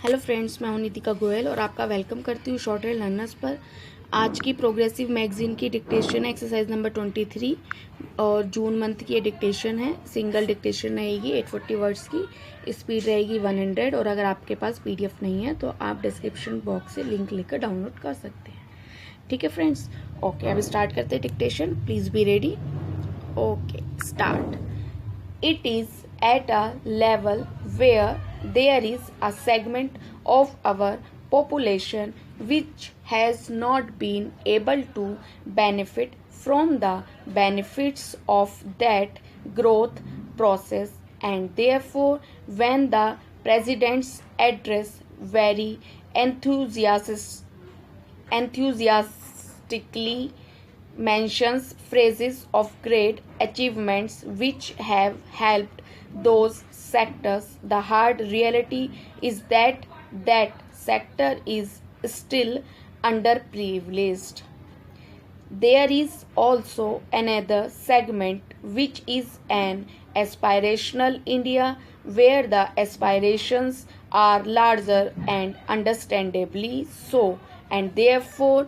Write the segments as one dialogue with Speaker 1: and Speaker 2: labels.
Speaker 1: Hello friends, मैं हूं नितिका गोयल और आपका वेलकम करती हूं शॉर्टहैंड लर्नर्स पर। आज की प्रोग्रेसिव मैगजीन की डिक्टेशन है एक्सरसाइज नंबर 23 और जून मंथ की ये डिक्टेशन है। सिंगल डिक्टेशन रहेगी 840 वर्ड्स की, स्पीड रहेगी 100 और अगर आपके पास पीडीएफ नहीं है तो आप डिस्क्रिप्शन बॉक्स से लिंक लेकर डाउनलोड कर सकते हैं। ठीक है फ्रेंड्स, ओके अब स्टार्ट करते हैं dictation. Please be ready. Okay start. It is at a level where there is a segment of our population which has not been able to benefit from the benefits of that growth process, and therefore when the president's address very enthusiastically mentions phrases of great achievements which have helped those sectors, the hard reality is that that sector is still underprivileged. There is also another segment which is an aspirational India where the aspirations are larger and understandably so, and therefore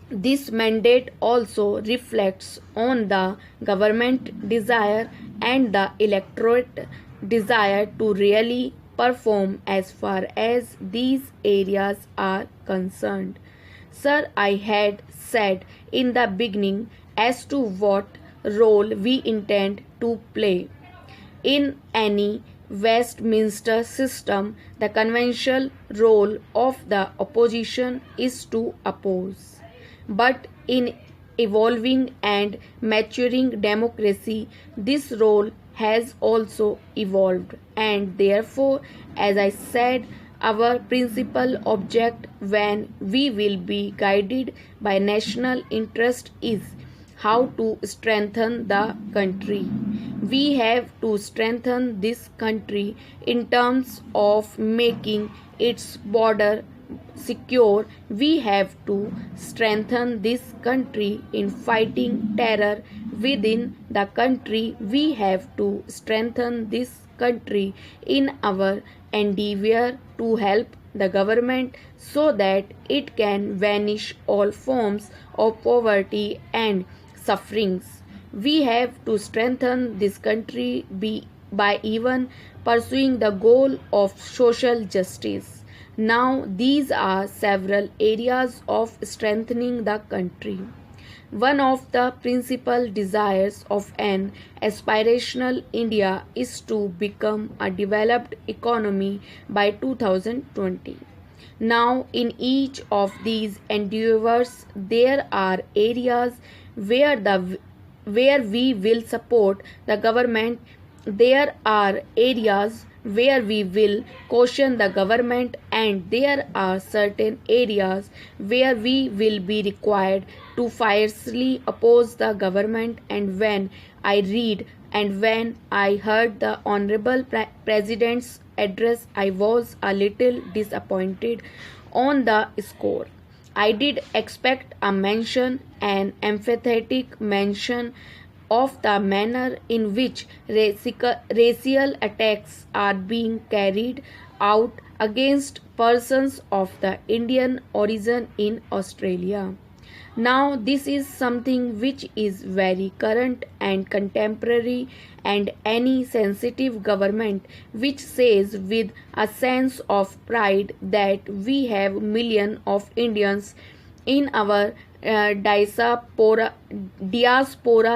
Speaker 1: this mandate also reflects on the government desire and the electorate desire to really perform as far as these areas are concerned. Sir, I had said in the beginning as to what role we intend to play. In any Westminster system, the conventional role of the opposition is to oppose. But in evolving and maturing democracy, this role has also evolved, and therefore, as I said, our principal object when we will be guided by national interest is how to strengthen the country. We have to strengthen this country in terms of making its border secure. We have to strengthen this country in fighting terror within the country. We have to strengthen this country in our endeavor to help the government so that it can vanish all forms of poverty and sufferings. We have to strengthen this country by even pursuing the goal of social justice. Now, these are several areas of strengthening the country. One of the principal desires of an aspirational India is to become a developed economy by 2020. Now, in each of these endeavors, there are areas where we will support the government. There are areas where we will caution the government, and there are certain areas where we will be required to fiercely oppose the government. And when I read and when I heard the Honorable President's address, I was a little disappointed on the score. I did expect a mention, an emphatic mention of the manner in which racial attacks are being carried out against persons of the Indian origin in Australia. Now, this is something which is very current and contemporary, and any sensitive government which says with a sense of pride that we have millions of Indians in our diaspora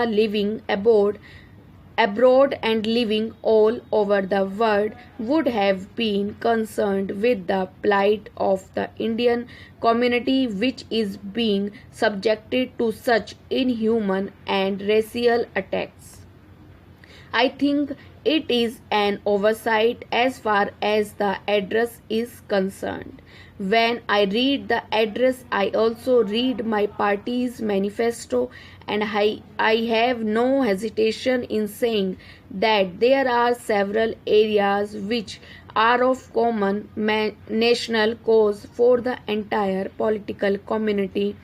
Speaker 1: living abroad and living all over the world would have been concerned with the plight of the Indian community which is being subjected to such inhuman and racial attacks. I think it is an oversight as far as the address is concerned. When I read the address, I also read my party's manifesto, and I have no hesitation in saying that there are several areas which are of common national cause for the entire political community.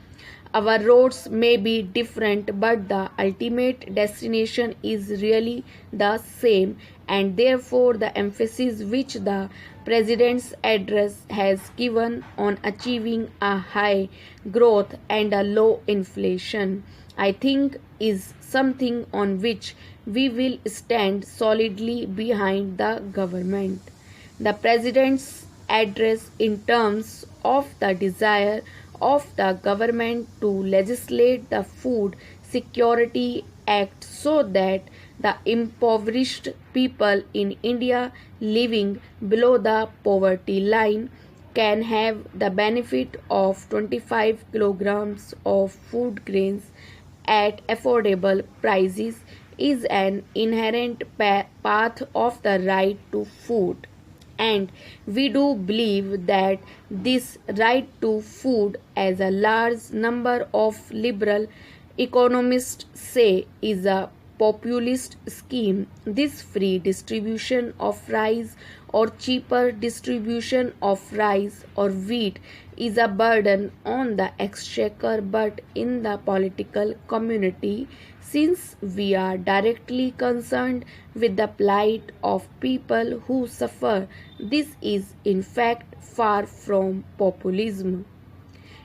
Speaker 1: Our roads may be different, but the ultimate destination is really the same, and therefore, the emphasis which the President's address has given on achieving a high growth and a low inflation, I think, is something on which we will stand solidly behind the government. The President's address, in terms of the desire of the government to legislate the Food Security Act so that the impoverished people in India living below the poverty line can have the benefit of 25 kilograms of food grains at affordable prices, is an inherent path of the right to food. And we do believe that this right to food, as a large number of liberal economists say, is a populist scheme. This free distribution of rice or cheaper distribution of rice or wheat is a burden on the exchequer, but in the political community, since we are directly concerned with the plight of people who suffer, this is in fact far from populism.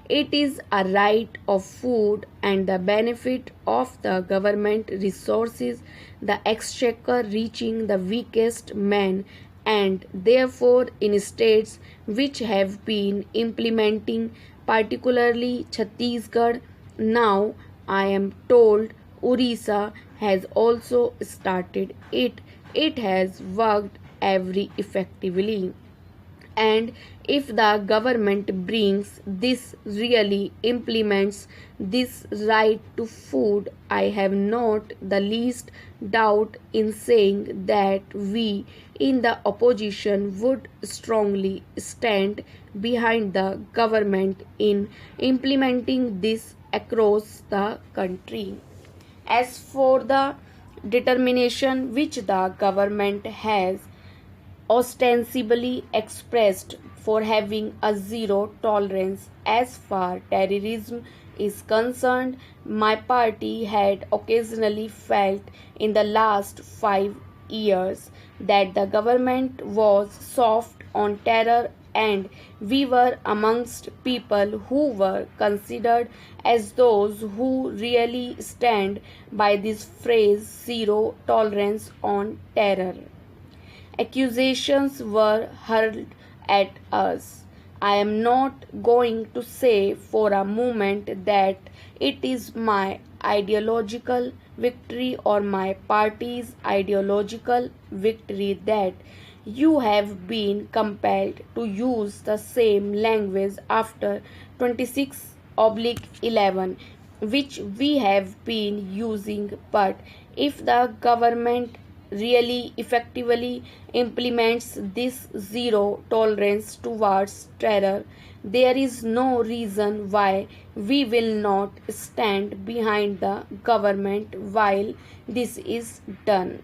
Speaker 1: It is a right of food and the benefit of the government resources, the exchequer reaching the weakest man, and therefore in states which have been implementing, particularly Chhattisgarh, now I am told Orissa has also started it. It has worked very effectively. And if the government brings this, really implements this right to food, I have not the least doubt in saying that we in the opposition would strongly stand behind the government in implementing this across the country. As for the determination which the government has ostensibly expressed for having a zero tolerance as far terrorism is concerned, my party had occasionally felt in the last 5 years that the government was soft on terror, and we were amongst people who were considered as those who really stand by this phrase zero tolerance on terror. Accusations were hurled at us. I am not going to say for a moment that it is my ideological victory or my party's ideological victory that you have been compelled to use the same language after 26/11 which we have been using, but if the government really effectively implements this zero tolerance towards terror, there is no reason why we will not stand behind the government while this is done.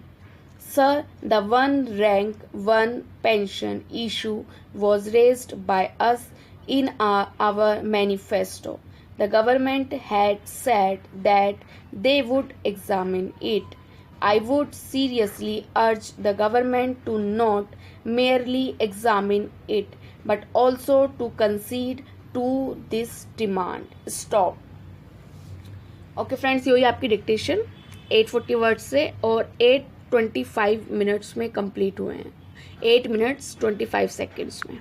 Speaker 1: Sir, the one rank, one pension issue was raised by us in our manifesto. The government had said that they would examine it. I would seriously urge the government to not merely examine it, but also to concede to this demand. Stop. Okay friends, यही आपकी dictation 840 word से और 8:25 minutes में complete हुए हैं, 8 minutes 25 seconds में.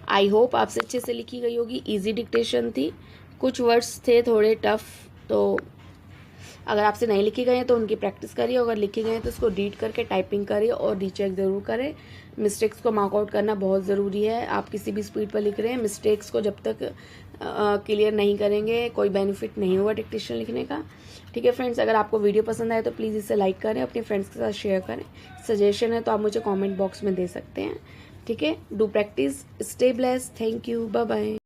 Speaker 1: I hope आपसे अच्छे से लिखी गई होगी. इजी डिक्टेशन थी, कुछ वर्ड्स थे थोड़े टफ, तो अगर आपसे नहीं लिखे गए हैं तो उनकी प्रैक्टिस करिए, अगर लिखे गए हैं तो उसको रीड करके टाइपिंग करिए और रीचेक ज़रूर करें. मिस्टेक्स को मार्कआउट करना बहुत ज़रूरी है. आप किसी भी स्पीड पर लिख रहे हैं, मिस्टेक्स को जब तक क्लियर नहीं करेंगे कोई बेनिफिट नहीं होगा डिक्टेशन लिखने का. ठीक है फ्रेंड्स, अगर आपको वीडियो पसंद आए तो प्लीज़ इसे लाइक करें, अपने फ्रेंड्स के साथ शेयर करें. सजेशन है तो आप मुझे कॉमेंट बॉक्स में दे सकते हैं. ठीक है, do practice, stay blessed, thank you, bye bye.